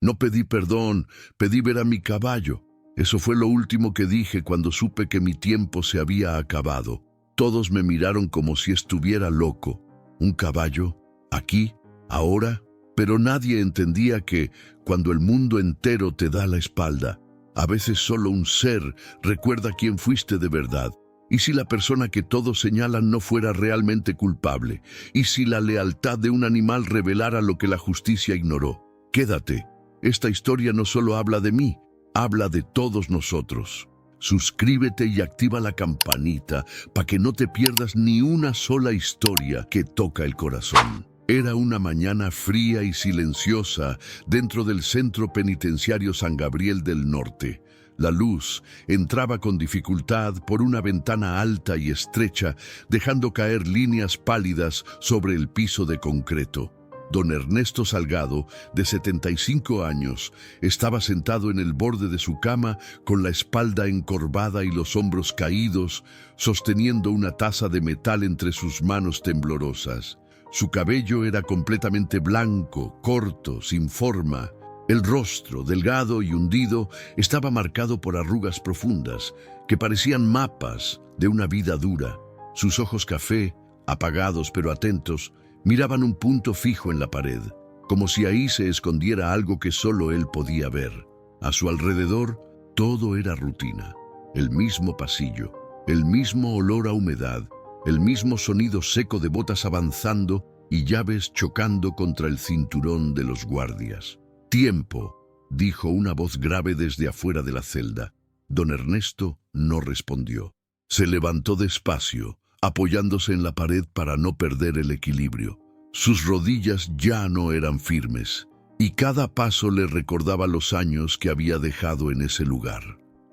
No pedí perdón, pedí ver a mi caballo. Eso fue lo último que dije cuando supe que mi tiempo se había acabado. Todos me miraron como si estuviera loco. ¿Un caballo? ¿Aquí? ¿Ahora? Pero nadie entendía que, cuando el mundo entero te da la espalda, a veces solo un ser recuerda quién fuiste de verdad. ¿Y si la persona que todos señalan no fuera realmente culpable? ¿Y si la lealtad de un animal revelara lo que la justicia ignoró? Quédate. Esta historia no solo habla de mí, habla de todos nosotros. Suscríbete y activa la campanita para que no te pierdas ni una sola historia que toca el corazón. Era una mañana fría y silenciosa dentro del centro penitenciario San Gabriel del Norte. La luz entraba con dificultad por una ventana alta y estrecha, dejando caer líneas pálidas sobre el piso de concreto. Don Ernesto Salgado, de 75 años, estaba sentado en el borde de su cama con la espalda encorvada y los hombros caídos, sosteniendo una taza de metal entre sus manos temblorosas. Su cabello era completamente blanco, corto, sin forma. El rostro, delgado y hundido, estaba marcado por arrugas profundas, que parecían mapas de una vida dura. Sus ojos café, apagados pero atentos, miraban un punto fijo en la pared, como si ahí se escondiera algo que solo él podía ver. A su alrededor, todo era rutina. El mismo pasillo, el mismo olor a humedad, el mismo sonido seco de botas avanzando y llaves chocando contra el cinturón de los guardias. «Tiempo», dijo una voz grave desde afuera de la celda. Don Ernesto no respondió. Se levantó despacio, apoyándose en la pared para no perder el equilibrio. Sus rodillas ya no eran firmes, y cada paso le recordaba los años que había dejado en ese lugar.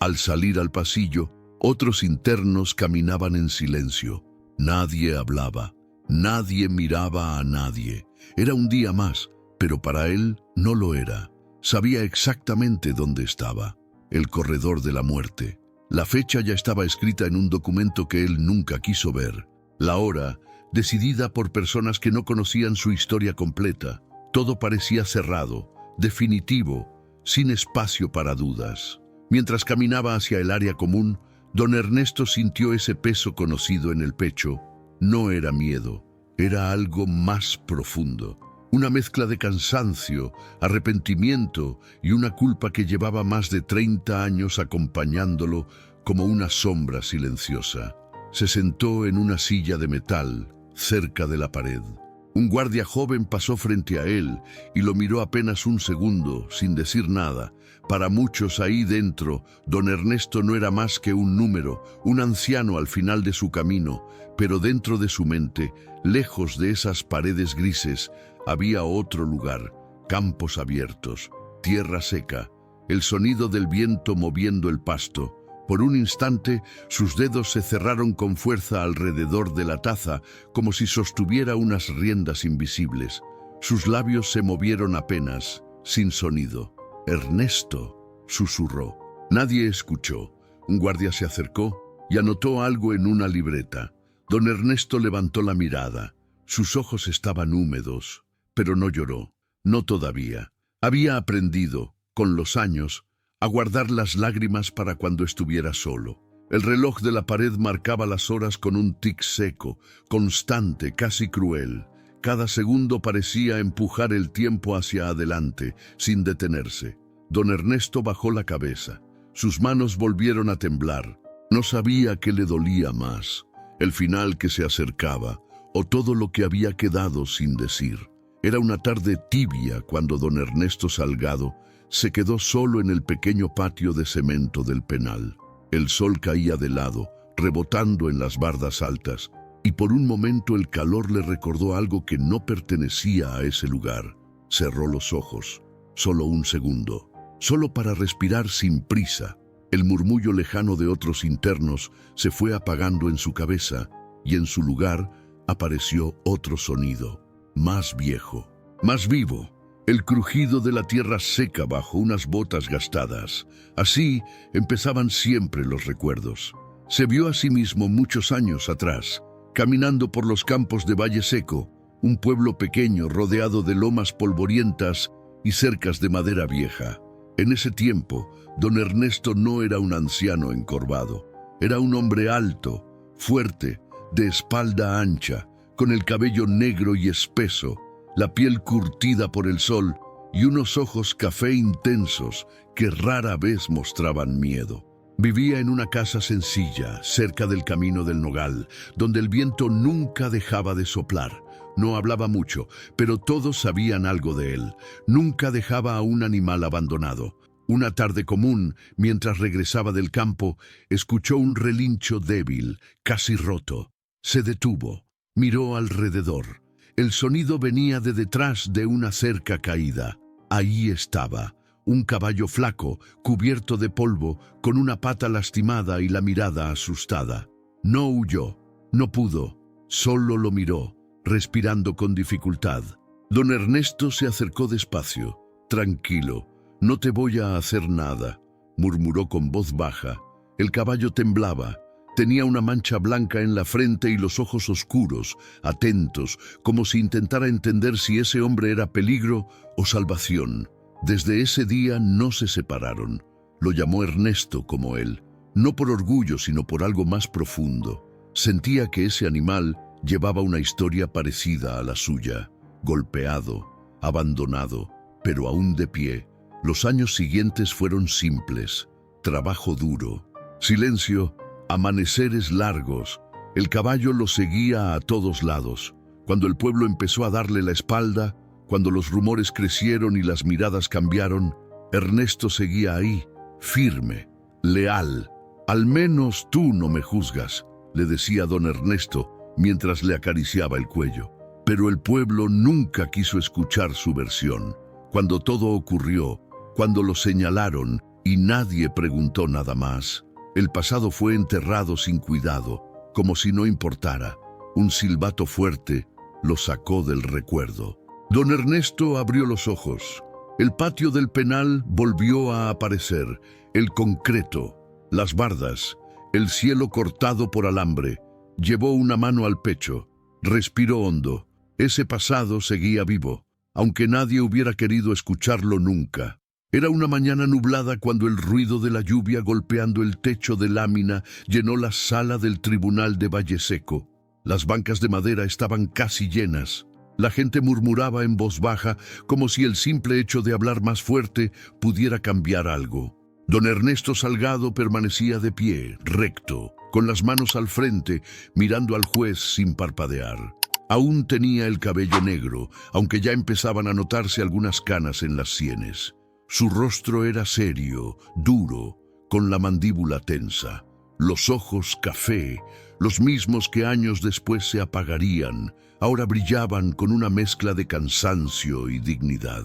Al salir al pasillo, otros internos caminaban en silencio. Nadie hablaba, nadie miraba a nadie. Era un día más, pero para él no lo era. Sabía exactamente dónde estaba: el corredor de la muerte. La fecha ya estaba escrita en un documento que él nunca quiso ver. La hora, decidida por personas que no conocían su historia completa. Todo parecía cerrado, definitivo, sin espacio para dudas. Mientras caminaba hacia el área común, don Ernesto sintió ese peso conocido en el pecho. No era miedo, era algo más profundo. Una mezcla de cansancio, arrepentimiento y una culpa que llevaba más de 30 años acompañándolo como una sombra silenciosa. Se sentó en una silla de metal, cerca de la pared. Un guardia joven pasó frente a él y lo miró apenas un segundo, sin decir nada. Para muchos ahí dentro, don Ernesto no era más que un número, un anciano al final de su camino, pero dentro de su mente, lejos de esas paredes grises, había otro lugar: campos abiertos, tierra seca, el sonido del viento moviendo el pasto. Por un instante, sus dedos se cerraron con fuerza alrededor de la taza, como si sostuviera unas riendas invisibles. Sus labios se movieron apenas, sin sonido. «Ernesto», susurró. Nadie escuchó. Un guardia se acercó y anotó algo en una libreta. Don Ernesto levantó la mirada. Sus ojos estaban húmedos, pero no lloró. No todavía. Había aprendido, con los años, a guardar las lágrimas para cuando estuviera solo. El reloj de la pared marcaba las horas con un tic seco, constante, casi cruel. Cada segundo parecía empujar el tiempo hacia adelante, sin detenerse. Don Ernesto bajó la cabeza. Sus manos volvieron a temblar. No sabía qué le dolía más: el final que se acercaba, o todo lo que había quedado sin decir. Era una tarde tibia cuando don Ernesto Salgado se quedó solo en el pequeño patio de cemento del penal. El sol caía de lado, rebotando en las bardas altas, y por un momento el calor le recordó algo que no pertenecía a ese lugar. Cerró los ojos, solo un segundo, solo para respirar sin prisa. El murmullo lejano de otros internos se fue apagando en su cabeza, y en su lugar apareció otro sonido, más viejo, más vivo. El crujido de la tierra seca bajo unas botas gastadas. Así empezaban siempre los recuerdos. Se vio a sí mismo muchos años atrás, caminando por los campos de Valle Seco, un pueblo pequeño rodeado de lomas polvorientas, y cercas de madera vieja. En ese tiempo, don Ernesto no era un anciano encorvado. Era un hombre alto, fuerte, de espalda ancha, con el cabello negro y espeso, la piel curtida por el sol y unos ojos café intensos que rara vez mostraban miedo. Vivía en una casa sencilla, cerca del camino del Nogal, donde el viento nunca dejaba de soplar. No hablaba mucho, pero todos sabían algo de él. Nunca dejaba a un animal abandonado. Una tarde común, mientras regresaba del campo, escuchó un relincho débil, casi roto. Se detuvo, miró alrededor. El sonido venía de detrás de una cerca caída. Ahí estaba, un caballo flaco, cubierto de polvo, con una pata lastimada y la mirada asustada. No huyó, no pudo, solo lo miró, respirando con dificultad. Don Ernesto se acercó despacio. «Tranquilo, no te voy a hacer nada», murmuró con voz baja. El caballo temblaba. Tenía una mancha blanca en la frente y los ojos oscuros, atentos, como si intentara entender si ese hombre era peligro o salvación. Desde ese día no se separaron. Lo llamó Ernesto como él, no por orgullo, sino por algo más profundo. Sentía que ese animal llevaba una historia parecida a la suya, golpeado, abandonado, pero aún de pie. Los años siguientes fueron simples, trabajo duro, silencio, amaneceres largos. El caballo lo seguía a todos lados. Cuando el pueblo empezó a darle la espalda, cuando los rumores crecieron y las miradas cambiaron, Ernesto seguía ahí, firme, leal. «Al menos tú no me juzgas», le decía don Ernesto mientras le acariciaba el cuello. Pero el pueblo nunca quiso escuchar su versión. Cuando todo ocurrió, cuando lo señalaron y nadie preguntó nada más, el pasado fue enterrado sin cuidado, como si no importara. Un silbato fuerte lo sacó del recuerdo. Don Ernesto abrió los ojos. El patio del penal volvió a aparecer, el concreto, las bardas, el cielo cortado por alambre. Llevó una mano al pecho, respiró hondo. Ese pasado seguía vivo, aunque nadie hubiera querido escucharlo nunca. Era una mañana nublada cuando el ruido de la lluvia golpeando el techo de lámina llenó la sala del tribunal de Valle Seco. Las bancas de madera estaban casi llenas. La gente murmuraba en voz baja, como si el simple hecho de hablar más fuerte pudiera cambiar algo. Don Ernesto Salgado permanecía de pie, recto, con las manos al frente, mirando al juez sin parpadear. Aún tenía el cabello negro, aunque ya empezaban a notarse algunas canas en las sienes. Su rostro era serio, duro, con la mandíbula tensa. Los ojos café, los mismos que años después se apagarían, ahora brillaban con una mezcla de cansancio y dignidad.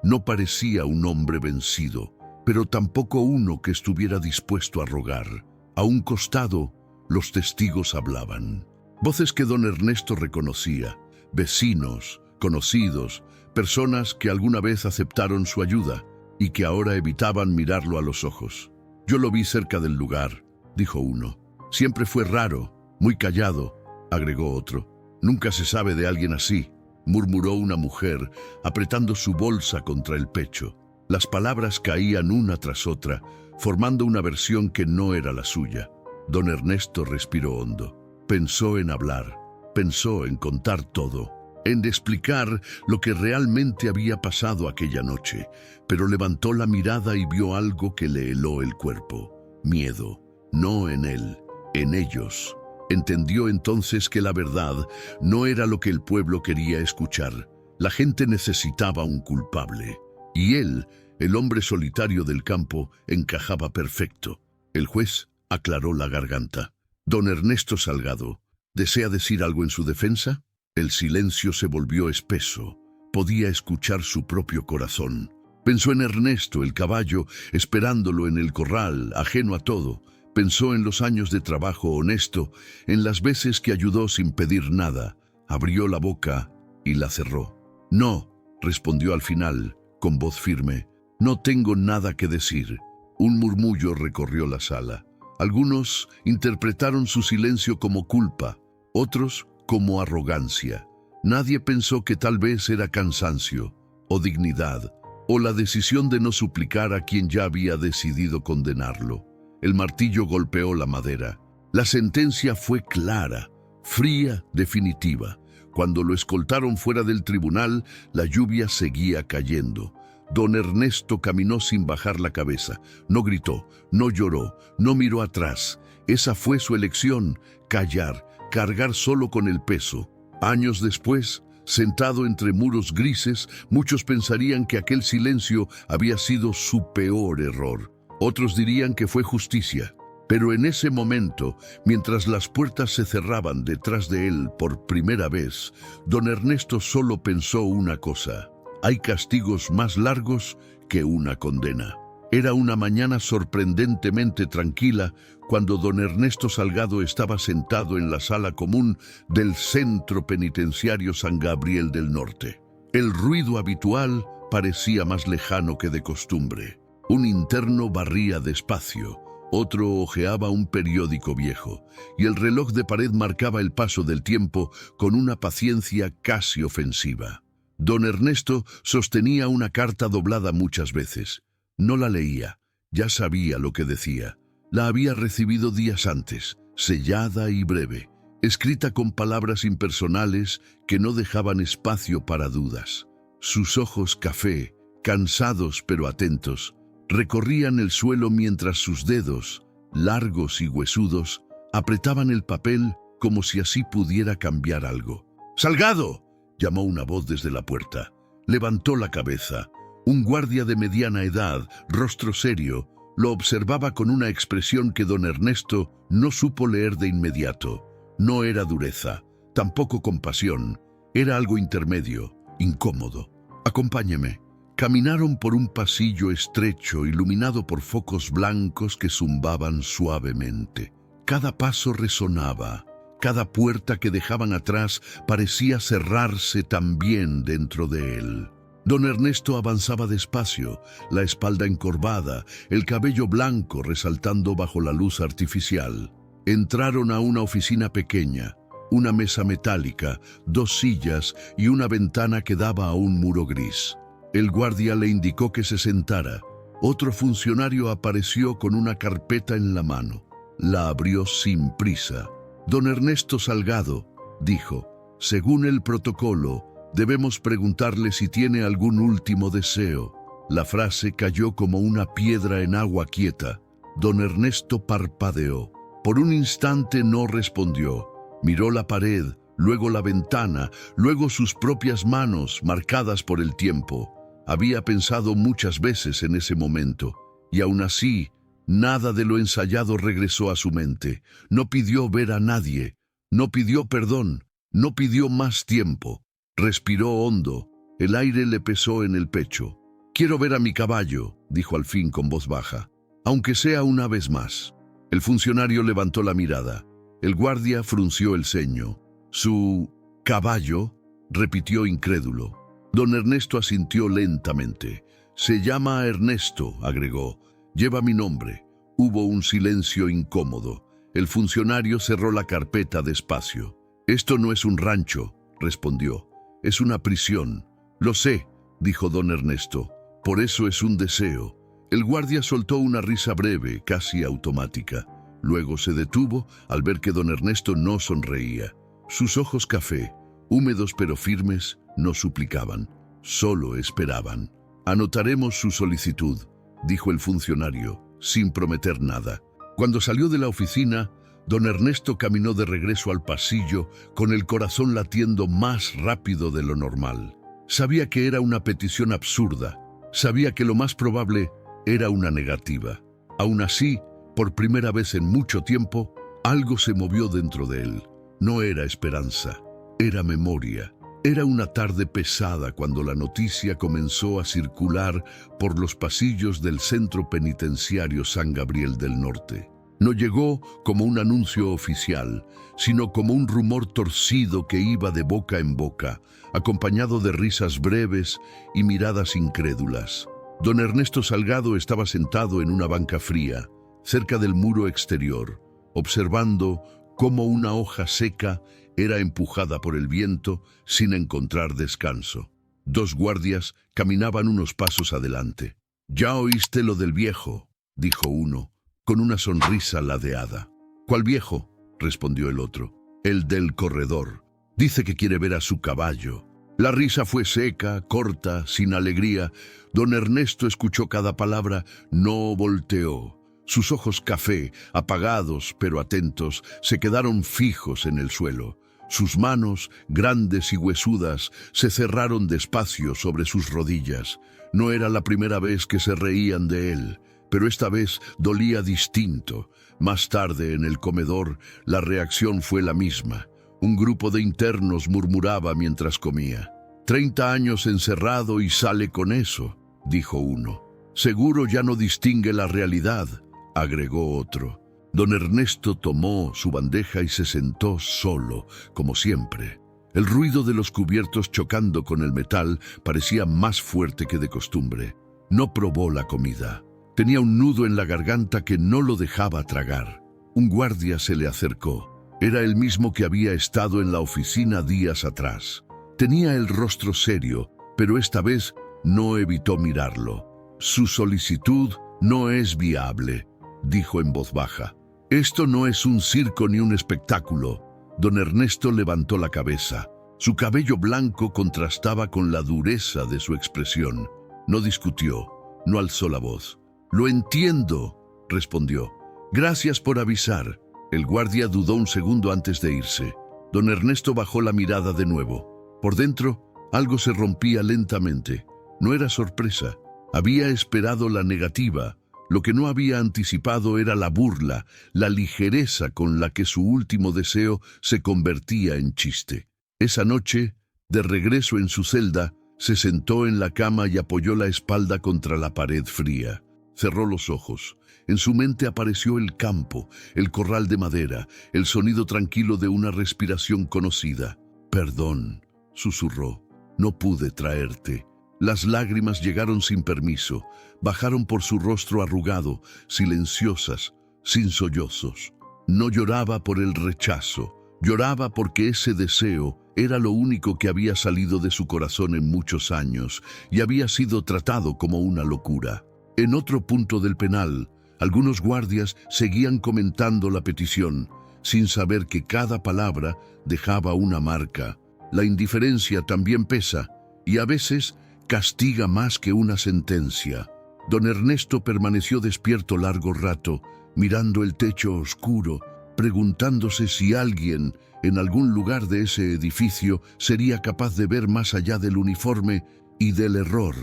No parecía un hombre vencido, pero tampoco uno que estuviera dispuesto a rogar. A un costado, los testigos hablaban. Voces que don Ernesto reconocía, vecinos, conocidos, personas que alguna vez aceptaron su ayuda y que ahora evitaban mirarlo a los ojos. «Yo lo vi cerca del lugar», dijo uno. «Siempre fue raro, muy callado», agregó otro. «Nunca se sabe de alguien así», murmuró una mujer, apretando su bolsa contra el pecho. Las palabras caían una tras otra, formando una versión que no era la suya. Don Ernesto respiró hondo. Pensó en hablar, pensó en contar todo, en explicar lo que realmente había pasado aquella noche, pero levantó la mirada y vio algo que le heló el cuerpo. Miedo, no en él, en ellos. Entendió entonces que la verdad no era lo que el pueblo quería escuchar. La gente necesitaba un culpable. Y él, el hombre solitario del campo, encajaba perfecto. El juez aclaró la garganta. «Don Ernesto Salgado, ¿desea decir algo en su defensa?» El silencio se volvió espeso. Podía escuchar su propio corazón. Pensó en Ernesto, el caballo, esperándolo en el corral, ajeno a todo. Pensó en los años de trabajo honesto, en las veces que ayudó sin pedir nada. Abrió la boca y la cerró. «No», respondió al final, con voz firme. «No tengo nada que decir». Un murmullo recorrió la sala. Algunos interpretaron su silencio como culpa, otros como arrogancia. Nadie pensó que tal vez era cansancio o dignidad. o la decisión de no suplicar a quien ya había decidido condenarlo. El martillo golpeó la madera. La sentencia fue clara, fría, definitiva. Cuando lo escoltaron fuera del tribunal, la lluvia seguía cayendo. Don Ernesto caminó sin bajar la cabeza. No gritó, no lloró, no miró atrás. Esa fue su elección, callar, cargar solo con el peso. Años después, sentado entre muros grises, muchos pensarían que aquel silencio había sido su peor error. Otros dirían que fue justicia. Pero en ese momento, mientras las puertas se cerraban detrás de él por primera vez, don Ernesto solo pensó una cosa: hay castigos más largos que una condena. Era una mañana sorprendentemente tranquila cuando don Ernesto Salgado estaba sentado en la sala común del Centro Penitenciario San Gabriel del Norte. El ruido habitual parecía más lejano que de costumbre. Un interno barría despacio, otro hojeaba un periódico viejo, y el reloj de pared marcaba el paso del tiempo con una paciencia casi ofensiva. Don Ernesto sostenía una carta doblada muchas veces. No la leía, ya sabía lo que decía. La había recibido días antes, sellada y breve, escrita con palabras impersonales que no dejaban espacio para dudas. Sus ojos café, cansados pero atentos, recorrían el suelo mientras sus dedos, largos y huesudos, apretaban el papel como si así pudiera cambiar algo. ¡Salgado!, llamó una voz desde la puerta. Levantó la cabeza. Un guardia de mediana edad, rostro serio, lo observaba con una expresión que don Ernesto no supo leer de inmediato. No era dureza, tampoco compasión. Era algo intermedio, incómodo. «Acompáñeme». Caminaron por un pasillo estrecho iluminado por focos blancos que zumbaban suavemente. Cada paso resonaba. Cada puerta que dejaban atrás parecía cerrarse también dentro de él. Don Ernesto avanzaba despacio, la espalda encorvada, el cabello blanco resaltando bajo la luz artificial. Entraron a una oficina pequeña, una mesa metálica, 2 sillas y una ventana que daba a un muro gris. El guardia le indicó que se sentara. Otro funcionario apareció con una carpeta en la mano. La abrió sin prisa. «Don Ernesto Salgado», dijo, «según el protocolo, debemos preguntarle si tiene algún último deseo». La frase cayó como una piedra en agua quieta. Don Ernesto parpadeó. Por un instante no respondió. Miró la pared, luego la ventana, luego sus propias manos marcadas por el tiempo. Había pensado muchas veces en ese momento, y aún así, nada de lo ensayado regresó a su mente. No pidió ver a nadie, no pidió perdón, no pidió más tiempo. Respiró hondo, el aire le pesó en el pecho. «Quiero ver a mi caballo», dijo al fin con voz baja, «aunque sea una vez más». El funcionario levantó la mirada. El guardia frunció el ceño. «¿Su caballo?», repitió incrédulo. Don Ernesto asintió lentamente. «Se llama Ernesto», agregó. «Lleva mi nombre». Hubo un silencio incómodo. El funcionario cerró la carpeta despacio. «Esto no es un rancho», respondió. «Es una prisión». «Lo sé», dijo don Ernesto. «Por eso es un deseo». El guardia soltó una risa breve, casi automática. Luego se detuvo al ver que don Ernesto no sonreía. Sus ojos café, húmedos pero firmes, no suplicaban, solo esperaban. «Anotaremos su solicitud», dijo el funcionario, sin prometer nada. Cuando salió de la oficina, don Ernesto caminó de regreso al pasillo con el corazón latiendo más rápido de lo normal. Sabía que era una petición absurda, sabía que lo más probable era una negativa. Aún así, por primera vez en mucho tiempo, algo se movió dentro de él. No era esperanza, era memoria. Era una tarde pesada cuando la noticia comenzó a circular por los pasillos del Centro Penitenciario San Gabriel del Norte. No llegó como un anuncio oficial, sino como un rumor torcido que iba de boca en boca, acompañado de risas breves y miradas incrédulas. Don Ernesto Salgado estaba sentado en una banca fría, cerca del muro exterior, observando cómo una hoja seca era empujada por el viento sin encontrar descanso. Dos guardias caminaban unos pasos adelante. «Ya oíste lo del viejo», dijo uno, con una sonrisa ladeada. «¿Cuál viejo?», respondió el otro. «El del corredor. Dice que quiere ver a su caballo». La risa fue seca, corta, sin alegría. Don Ernesto escuchó cada palabra, no volteó. Sus ojos café, apagados pero atentos, se quedaron fijos en el suelo. Sus manos, grandes y huesudas, se cerraron despacio sobre sus rodillas. No era la primera vez que se reían de él, pero esta vez dolía distinto. Más tarde, en el comedor, la reacción fue la misma. Un grupo de internos murmuraba mientras comía. «30 años encerrado y sale con eso», dijo uno. «Seguro ya no distingue la realidad», agregó otro. Don Ernesto tomó su bandeja y se sentó solo, como siempre. El ruido de los cubiertos chocando con el metal parecía más fuerte que de costumbre. No probó la comida. Tenía un nudo en la garganta que no lo dejaba tragar. Un guardia se le acercó. Era el mismo que había estado en la oficina días atrás. Tenía el rostro serio, pero esta vez no evitó mirarlo. «Su solicitud no es viable», dijo en voz baja. «Esto no es un circo ni un espectáculo». Don Ernesto levantó la cabeza. Su cabello blanco contrastaba con la dureza de su expresión. No discutió, no alzó la voz. «Lo entiendo», respondió. «Gracias por avisar». El guardia dudó un segundo antes de irse. Don Ernesto bajó la mirada de nuevo. Por dentro, algo se rompía lentamente. No era sorpresa. Había esperado la negativa. Lo que no había anticipado era la burla, la ligereza con la que su último deseo se convertía en chiste. Esa noche, de regreso en su celda, se sentó en la cama y apoyó la espalda contra la pared fría. Cerró los ojos. En su mente apareció el campo, el corral de madera, el sonido tranquilo de una respiración conocida. «Perdón», susurró, «no pude traerte». Las lágrimas llegaron sin permiso, bajaron por su rostro arrugado, silenciosas, sin sollozos. No lloraba por el rechazo, lloraba porque ese deseo era lo único que había salido de su corazón en muchos años y había sido tratado como una locura. En otro punto del penal, algunos guardias seguían comentando la petición, sin saber que cada palabra dejaba una marca. La indiferencia también pesa, y a veces castiga más que una sentencia. Don Ernesto permaneció despierto largo rato, mirando el techo oscuro, preguntándose si alguien, en algún lugar de ese edificio, sería capaz de ver más allá del uniforme y del error.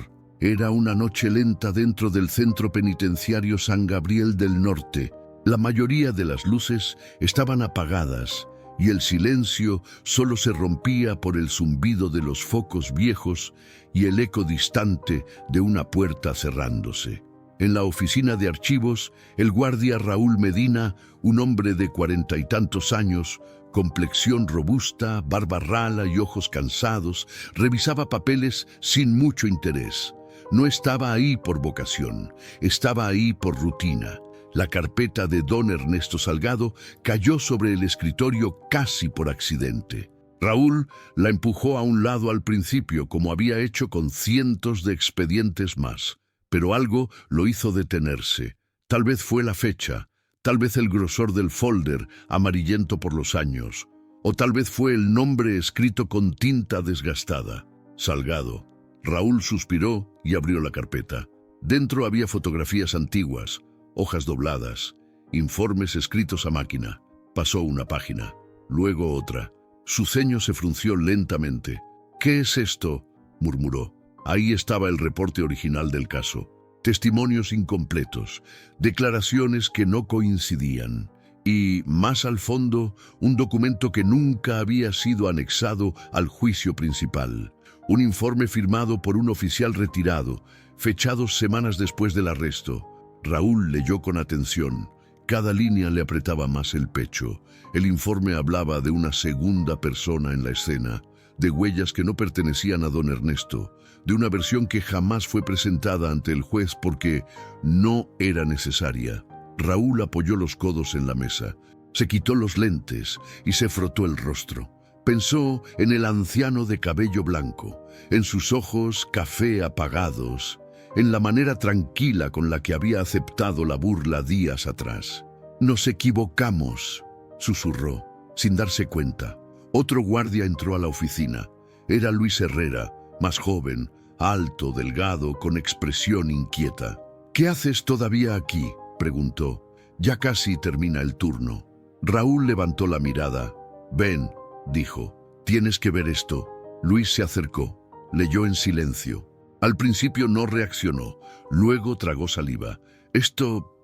Era una noche lenta dentro del centro penitenciario San Gabriel del Norte. La mayoría de las luces estaban apagadas y el silencio solo se rompía por el zumbido de los focos viejos y el eco distante de una puerta cerrándose. En la oficina de archivos, el guardia Raúl Medina, un hombre de 40 y tantos años, complexión robusta, barba rala y ojos cansados, revisaba papeles sin mucho interés. No estaba ahí por vocación, estaba ahí por rutina. La carpeta de don Ernesto Salgado cayó sobre el escritorio casi por accidente. Raúl la empujó a un lado al principio, como había hecho con cientos de expedientes más. Pero algo lo hizo detenerse. Tal vez fue la fecha, tal vez el grosor del folder, amarillento por los años, o tal vez fue el nombre escrito con tinta desgastada. Salgado. Raúl suspiró y abrió la carpeta. Dentro había fotografías antiguas, hojas dobladas, informes escritos a máquina. Pasó una página, luego otra. Su ceño se frunció lentamente. «¿Qué es esto?», murmuró. Ahí estaba el reporte original del caso. Testimonios incompletos, declaraciones que no coincidían. Y, más al fondo, un documento que nunca había sido anexado al juicio principal. Un informe firmado por un oficial retirado, fechado semanas después del arresto. Raúl leyó con atención. Cada línea le apretaba más el pecho. El informe hablaba de una segunda persona en la escena, de huellas que no pertenecían a don Ernesto, de una versión que jamás fue presentada ante el juez porque no era necesaria. Raúl apoyó los codos en la mesa, se quitó los lentes y se frotó el rostro. Pensó en el anciano de cabello blanco, en sus ojos café apagados, en la manera tranquila con la que había aceptado la burla días atrás. «Nos equivocamos», susurró, sin darse cuenta. Otro guardia entró a la oficina. Era Luis Herrera, más joven, alto, delgado, con expresión inquieta. «¿Qué haces todavía aquí?», preguntó. «Ya casi termina el turno». Raúl levantó la mirada. «Ven», dijo, «tienes que ver esto». Luis se acercó, leyó en silencio. Al principio no reaccionó, luego tragó saliva. Esto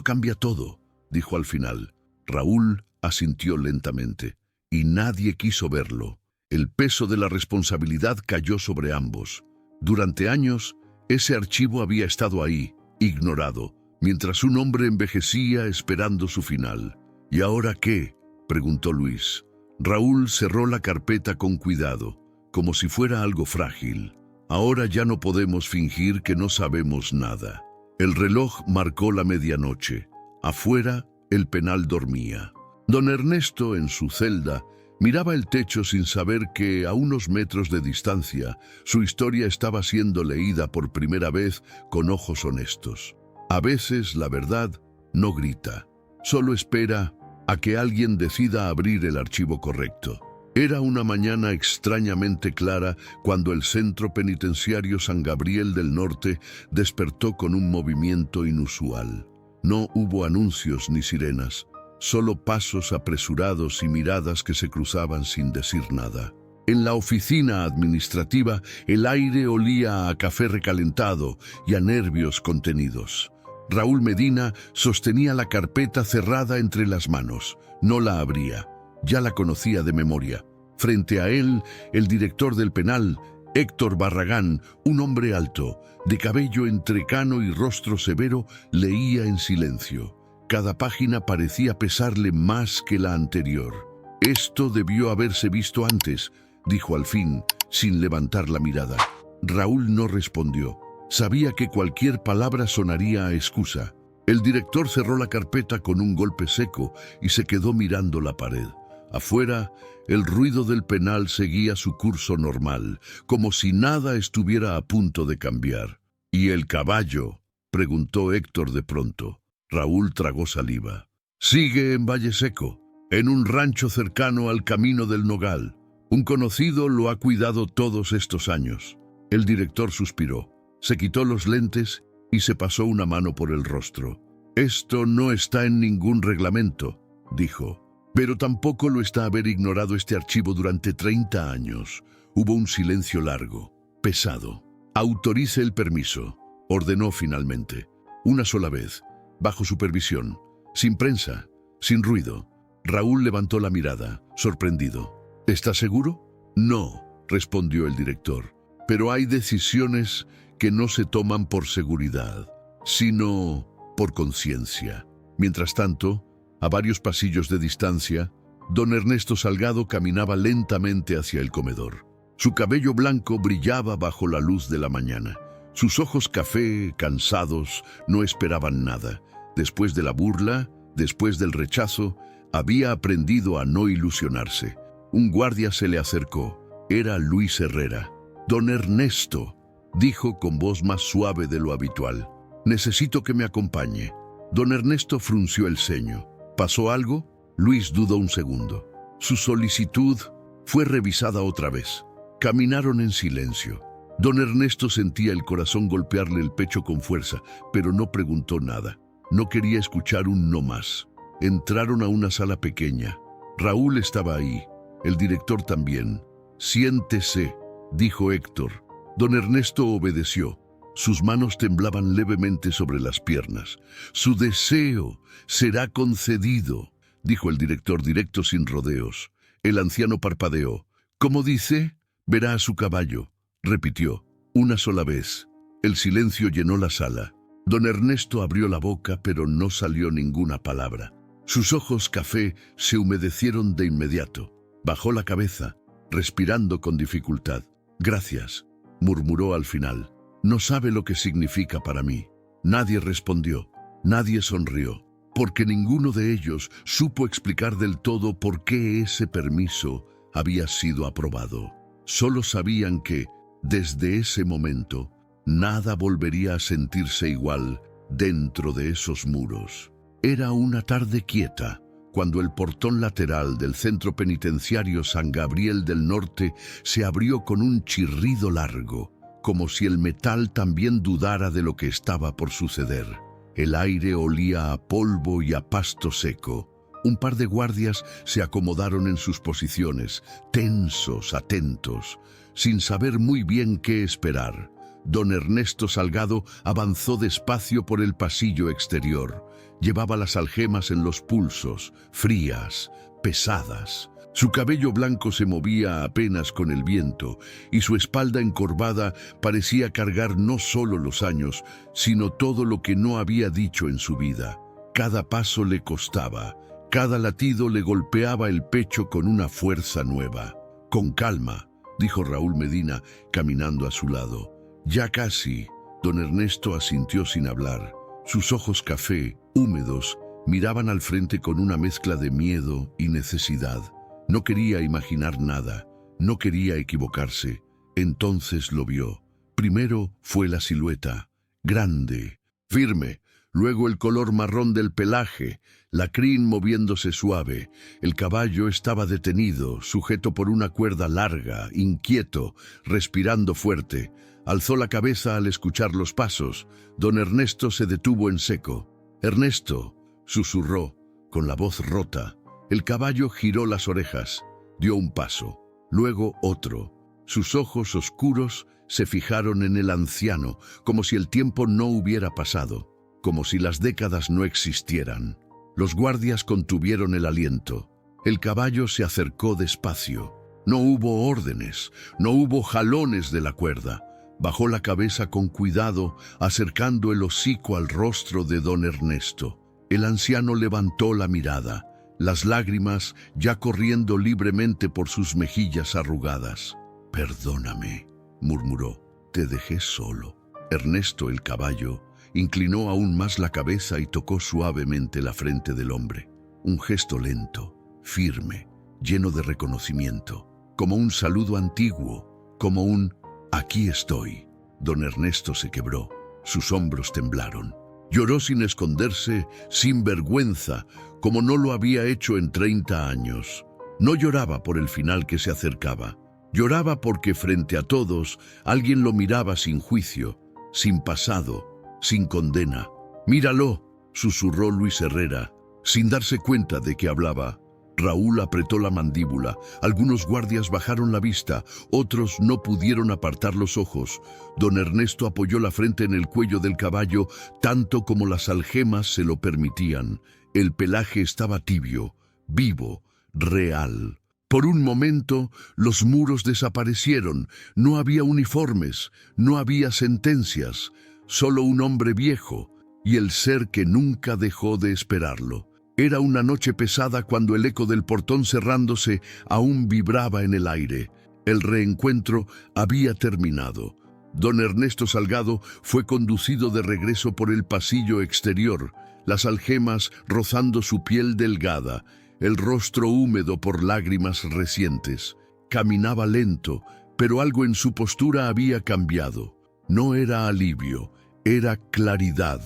cambia todo», dijo al final. Raúl asintió lentamente, y nadie quiso verlo. El peso de la responsabilidad cayó sobre ambos. Durante años, ese archivo había estado ahí, ignorado, mientras un hombre envejecía esperando su final. «¿Y ahora qué?», preguntó Luis. Raúl cerró la carpeta con cuidado, como si fuera algo frágil. «Ahora ya no podemos fingir que no sabemos nada». El reloj marcó la medianoche. Afuera, el penal dormía. Don Ernesto, en su celda, miraba el techo sin saber que, a unos metros de distancia, su historia estaba siendo leída por primera vez con ojos honestos. A veces la verdad no grita, solo espera a que alguien decida abrir el archivo correcto. Era una mañana extrañamente clara cuando el Centro Penitenciario San Gabriel del Norte despertó con un movimiento inusual. No hubo anuncios ni sirenas, solo pasos apresurados y miradas que se cruzaban sin decir nada. En la oficina administrativa, el aire olía a café recalentado y a nervios contenidos. Raúl Medina sostenía la carpeta cerrada entre las manos. No la abría. Ya la conocía de memoria. Frente a él, el director del penal, Héctor Barragán, un hombre alto, de cabello entrecano y rostro severo, leía en silencio. Cada página parecía pesarle más que la anterior. «Esto debió haberse visto antes», dijo al fin, sin levantar la mirada. Raúl no respondió. Sabía que cualquier palabra sonaría a excusa. El director cerró la carpeta con un golpe seco y se quedó mirando la pared. Afuera, el ruido del penal seguía su curso normal, como si nada estuviera a punto de cambiar. «¿Y el caballo?», preguntó Héctor de pronto. Raúl tragó saliva. «Sigue en Valle Seco, en un rancho cercano al Camino del Nogal. Un conocido lo ha cuidado todos estos años». El director suspiró, se quitó los lentes y se pasó una mano por el rostro. «Esto no está en ningún reglamento», dijo. «Pero tampoco lo está haber ignorado este archivo durante 30 años. Hubo un silencio largo, pesado. «Autorice el permiso», ordenó finalmente. Una sola vez, bajo supervisión, sin prensa, sin ruido. Raúl levantó la mirada, sorprendido. «¿Está seguro?». «No», respondió el director. «Pero hay decisiones que no se toman por seguridad, sino por conciencia». Mientras tanto, a varios pasillos de distancia, don Ernesto Salgado caminaba lentamente hacia el comedor. Su cabello blanco brillaba bajo la luz de la mañana. Sus ojos café, cansados, no esperaban nada. Después de la burla, después del rechazo, había aprendido a no ilusionarse. Un guardia se le acercó. Era Luis Herrera. «Don Ernesto», dijo con voz más suave de lo habitual. «Necesito que me acompañe». Don Ernesto frunció el ceño. «¿Pasó algo?». Luis dudó un segundo. Su solicitud fue revisada otra vez. Caminaron en silencio. Don Ernesto sentía el corazón golpearle el pecho con fuerza, pero no preguntó nada. No quería escuchar un no más. Entraron a una sala pequeña. Raúl estaba ahí, el director también. «Siéntese», dijo Héctor. Don Ernesto obedeció. Sus manos temblaban levemente sobre las piernas. «Su deseo será concedido», dijo el director directo sin rodeos. El anciano parpadeó. «¿Cómo dice?». «Verá a su caballo», repitió. Una sola vez. El silencio llenó la sala. Don Ernesto abrió la boca, pero no salió ninguna palabra. Sus ojos café se humedecieron de inmediato. Bajó la cabeza, respirando con dificultad. «Gracias», murmuró al final. «No sabe lo que significa para mí». Nadie respondió, nadie sonrió, porque ninguno de ellos supo explicar del todo por qué ese permiso había sido aprobado. Solo sabían que, desde ese momento, nada volvería a sentirse igual dentro de esos muros. Era una tarde quieta, cuando el portón lateral del centro penitenciario San Gabriel del Norte se abrió con un chirrido largo, como si el metal también dudara de lo que estaba por suceder. El aire olía a polvo y a pasto seco. Un par de guardias se acomodaron en sus posiciones, tensos, atentos, sin saber muy bien qué esperar. Don Ernesto Salgado avanzó despacio por el pasillo exterior. Llevaba las algemas en los pulsos, frías, pesadas. Su cabello blanco se movía apenas con el viento y su espalda encorvada parecía cargar no solo los años, sino todo lo que no había dicho en su vida. Cada paso le costaba, cada latido le golpeaba el pecho con una fuerza nueva. «Con calma», dijo Raúl Medina, caminando a su lado. «Ya casi». Don Ernesto asintió sin hablar. Sus ojos café, húmedos, miraban al frente con una mezcla de miedo y necesidad. No quería imaginar nada, no quería equivocarse. Entonces lo vio. Primero fue la silueta, grande, firme, luego el color marrón del pelaje, la crin moviéndose suave. El caballo estaba detenido, sujeto por una cuerda larga, inquieto, respirando fuerte. Alzó la cabeza al escuchar los pasos. Don Ernesto se detuvo en seco. «Ernesto», susurró, con la voz rota. El caballo giró las orejas, dio un paso, luego otro. Sus ojos oscuros se fijaron en el anciano, como si el tiempo no hubiera pasado, como si las décadas no existieran. Los guardias contuvieron el aliento. El caballo se acercó despacio. No hubo órdenes, no hubo jalones de la cuerda. Bajó la cabeza con cuidado, acercando el hocico al rostro de don Ernesto. El anciano levantó la mirada, las lágrimas ya corriendo libremente por sus mejillas arrugadas. «Perdóname», murmuró, «te dejé solo». Ernesto, el caballo, inclinó aún más la cabeza y tocó suavemente la frente del hombre. Un gesto lento, firme, lleno de reconocimiento, como un saludo antiguo, como un «aquí estoy». Don Ernesto se quebró, sus hombros temblaron. Lloró sin esconderse, sin vergüenza, como no lo había hecho en 30 años. No lloraba por el final que se acercaba. Lloraba porque frente a todos alguien lo miraba sin juicio, sin pasado, sin condena. «Míralo», susurró Luis Herrera, sin darse cuenta de que hablaba. Raúl apretó la mandíbula. Algunos guardias bajaron la vista, otros no pudieron apartar los ojos. Don Ernesto apoyó la frente en el cuello del caballo, tanto como las algemas se lo permitían. El pelaje estaba tibio, vivo, real. Por un momento, los muros desaparecieron. No había uniformes, no había sentencias, solo un hombre viejo y el ser que nunca dejó de esperarlo. Era una noche pesada cuando el eco del portón cerrándose aún vibraba en el aire. El reencuentro había terminado. Don Ernesto Salgado fue conducido de regreso por el pasillo exterior, las algemas rozando su piel delgada, el rostro húmedo por lágrimas recientes. Caminaba lento, pero algo en su postura había cambiado. No era alivio, era claridad.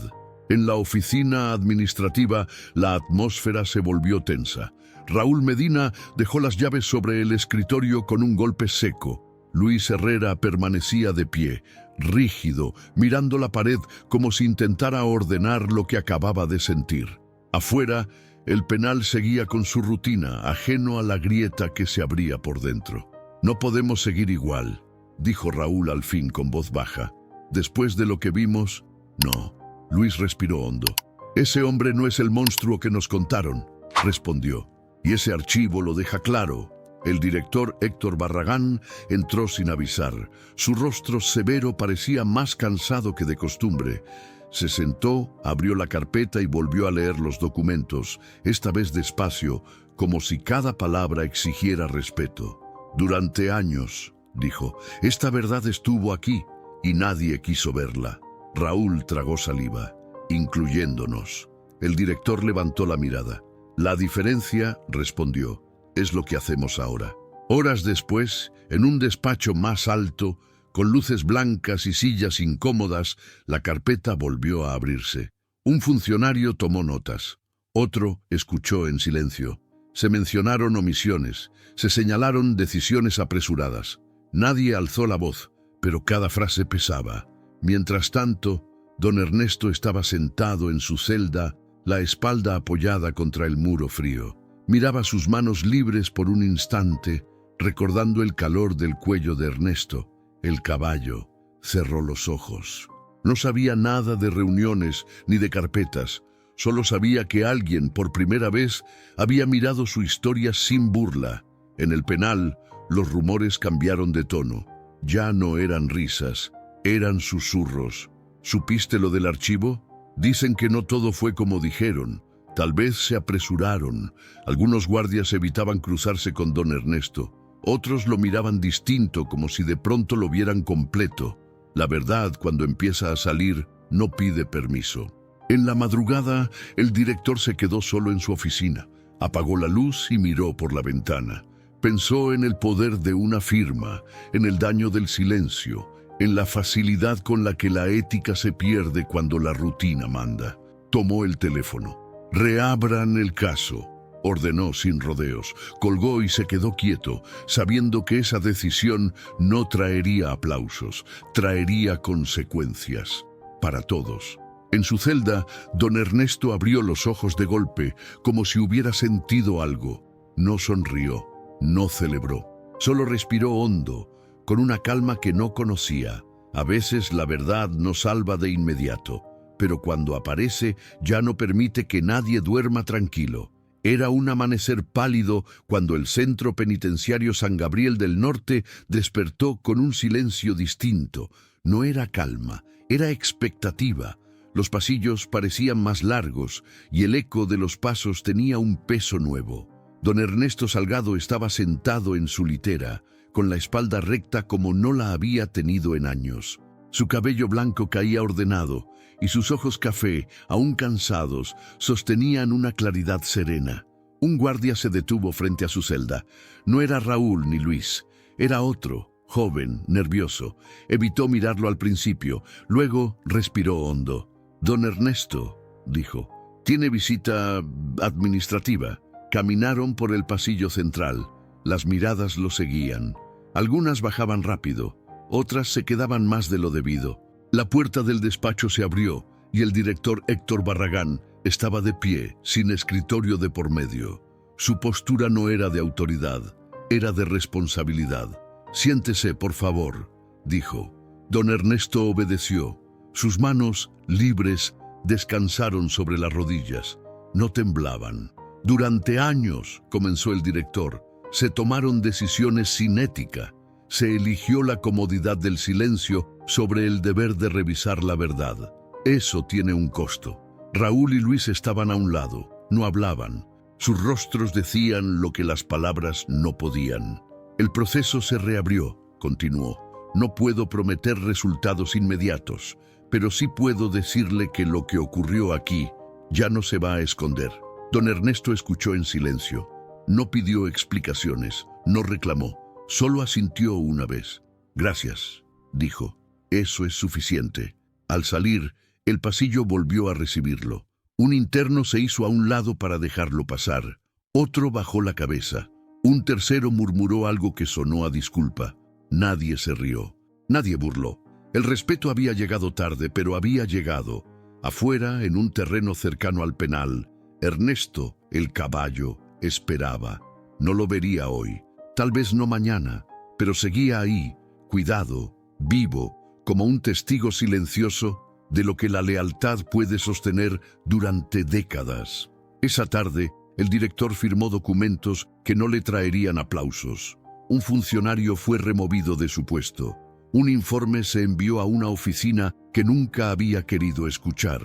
En la oficina administrativa, la atmósfera se volvió tensa. Raúl Medina dejó las llaves sobre el escritorio con un golpe seco. Luis Herrera permanecía de pie, rígido, mirando la pared como si intentara ordenar lo que acababa de sentir. Afuera, el penal seguía con su rutina, ajeno a la grieta que se abría por dentro. «No podemos seguir igual», dijo Raúl al fin con voz baja. «Después de lo que vimos, no». Luis respiró hondo. «Ese hombre no es el monstruo que nos contaron», respondió. «Y ese archivo lo deja claro». El director Héctor Barragán entró sin avisar. Su rostro severo parecía más cansado que de costumbre. Se sentó, abrió la carpeta y volvió a leer los documentos, esta vez despacio, como si cada palabra exigiera respeto. «Durante años», dijo, «esta verdad estuvo aquí y nadie quiso verla». Raúl tragó saliva, incluyéndonos. El director levantó la mirada. «La diferencia», respondió, «es lo que hacemos ahora. Horas después, en un despacho más alto, con luces blancas y sillas incómodas, la carpeta volvió a abrirse. Un funcionario tomó notas. Otro escuchó en silencio. Se mencionaron omisiones, se señalaron decisiones apresuradas. Nadie alzó la voz, pero cada frase pesaba. Mientras tanto, don Ernesto estaba sentado en su celda, la espalda apoyada contra el muro frío. Miraba sus manos libres por un instante, recordando el calor del cuello de Ernesto. El caballo cerró los ojos. No sabía nada de reuniones ni de carpetas. Solo sabía que alguien, por primera vez, había mirado su historia sin burla. En el penal, los rumores cambiaron de tono. Ya no eran risas, eran susurros. ¿Supiste lo del archivo? Dicen que no todo fue como dijeron. Tal vez se apresuraron. Algunos guardias evitaban cruzarse con don Ernesto. Otros lo miraban distinto, como si de pronto lo vieran completo. La verdad, cuando empieza a salir, no pide permiso. En la madrugada, el director se quedó solo en su oficina. Apagó la luz y miró por la ventana. Pensó en el poder de una firma, en el daño del silencio, en la facilidad con la que la ética se pierde cuando la rutina manda. Tomó el teléfono. «Reabran el caso», ordenó sin rodeos. Colgó y se quedó quieto, sabiendo que esa decisión no traería aplausos, traería consecuencias para todos. En su celda, don Ernesto abrió los ojos de golpe, como si hubiera sentido algo. No sonrió, no celebró. Solo respiró hondo, con una calma que no conocía. A veces la verdad no salva de inmediato, pero cuando aparece ya no permite que nadie duerma tranquilo. Era un amanecer pálido cuando el Centro Penitenciario San Gabriel del Norte despertó con un silencio distinto. No era calma, era expectativa. Los pasillos parecían más largos y el eco de los pasos tenía un peso nuevo. Don Ernesto Salgado estaba sentado en su litera, con la espalda recta como no la había tenido en años. Su cabello blanco caía ordenado y sus ojos café, aún cansados, sostenían una claridad serena. Un guardia se detuvo frente a su celda. No era Raúl ni Luis, era otro, joven, nervioso. Evitó mirarlo al principio, luego respiró hondo. «Don Ernesto», dijo, «tiene visita administrativa». Caminaron por el pasillo central. Las miradas lo seguían. Algunas bajaban rápido, otras se quedaban más de lo debido. La puerta del despacho se abrió y el director Héctor Barragán estaba de pie, sin escritorio de por medio. Su postura no era de autoridad, era de responsabilidad. «Siéntese, por favor», dijo. Don Ernesto obedeció. Sus manos, libres, descansaron sobre las rodillas. No temblaban. «Durante años», comenzó el director, «se tomaron decisiones sin ética. Se eligió la comodidad del silencio sobre el deber de revisar la verdad. Eso tiene un costo». Raúl y Luis estaban a un lado, no hablaban. Sus rostros decían lo que las palabras no podían. «El proceso se reabrió», continuó. «No puedo prometer resultados inmediatos, pero sí puedo decirle que lo que ocurrió aquí ya no se va a esconder». Don Ernesto escuchó en silencio. No pidió explicaciones, no reclamó, solo asintió una vez. «Gracias», dijo. «Eso es suficiente». Al salir, el pasillo volvió a recibirlo. Un interno se hizo a un lado para dejarlo pasar. Otro bajó la cabeza. Un tercero murmuró algo que sonó a disculpa. Nadie se rió. Nadie burló. El respeto había llegado tarde, pero había llegado. Afuera, en un terreno cercano al penal, Ernesto, el caballo, esperaba. No lo vería hoy, tal vez no mañana, pero seguía ahí, cuidado, vivo, como un testigo silencioso de lo que la lealtad puede sostener durante décadas. Esa tarde, el director firmó documentos que no le traerían aplausos. Un funcionario fue removido de su puesto. Un informe se envió a una oficina que nunca había querido escuchar.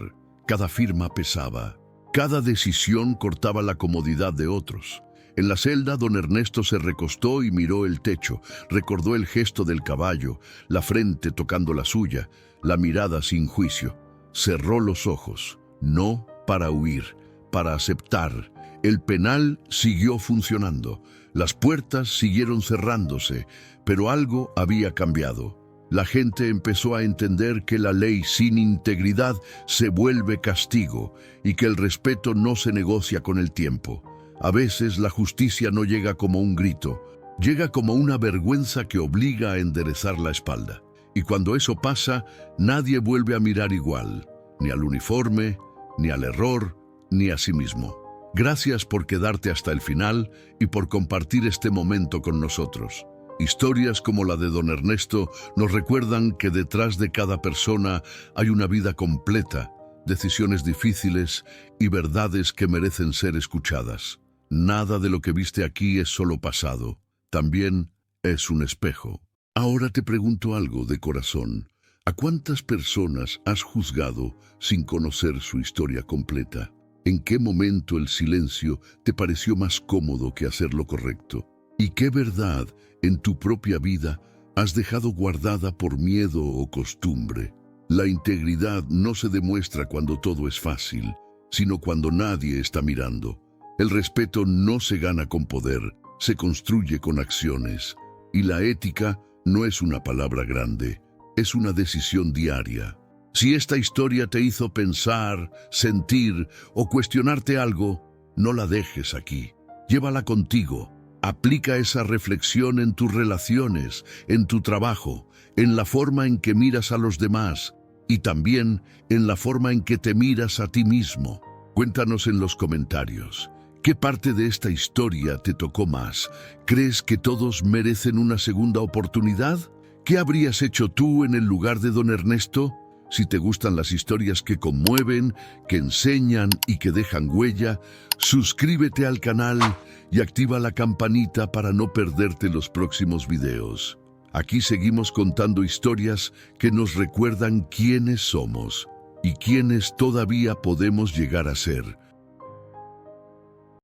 Cada firma pesaba. Cada decisión cortaba la comodidad de otros. En la celda, don Ernesto se recostó y miró el techo. Recordó el gesto del caballo, la frente tocando la suya, la mirada sin juicio. Cerró los ojos, no para huir, para aceptar. El penal siguió funcionando. Las puertas siguieron cerrándose, pero algo había cambiado. La gente empezó a entender que la ley sin integridad se vuelve castigo y que el respeto no se negocia con el tiempo. A veces la justicia no llega como un grito, llega como una vergüenza que obliga a enderezar la espalda. Y cuando eso pasa, nadie vuelve a mirar igual, ni al uniforme, ni al error, ni a sí mismo. Gracias por quedarte hasta el final y por compartir este momento con nosotros. Historias como la de don Ernesto nos recuerdan que detrás de cada persona hay una vida completa, decisiones difíciles y verdades que merecen ser escuchadas. Nada de lo que viste aquí es solo pasado, también es un espejo. Ahora te pregunto algo de corazón. ¿A cuántas personas has juzgado sin conocer su historia completa? ¿En qué momento el silencio te pareció más cómodo que hacer lo correcto? ¿Y qué verdad en tu propia vida has dejado guardada por miedo o costumbre? La integridad no se demuestra cuando todo es fácil, sino cuando nadie está mirando. El respeto no se gana con poder, se construye con acciones. Y la ética no es una palabra grande, es una decisión diaria. Si esta historia te hizo pensar, sentir o cuestionarte algo, no la dejes aquí. Llévala contigo. Aplica esa reflexión en tus relaciones, en tu trabajo, en la forma en que miras a los demás y también en la forma en que te miras a ti mismo. Cuéntanos en los comentarios. ¿Qué parte de esta historia te tocó más? ¿Crees que todos merecen una segunda oportunidad? ¿Qué habrías hecho tú en el lugar de don Ernesto? Si te gustan las historias que conmueven, que enseñan y que dejan huella, suscríbete al canal y activa la campanita para no perderte los próximos videos. Aquí seguimos contando historias que nos recuerdan quiénes somos y quiénes todavía podemos llegar a ser.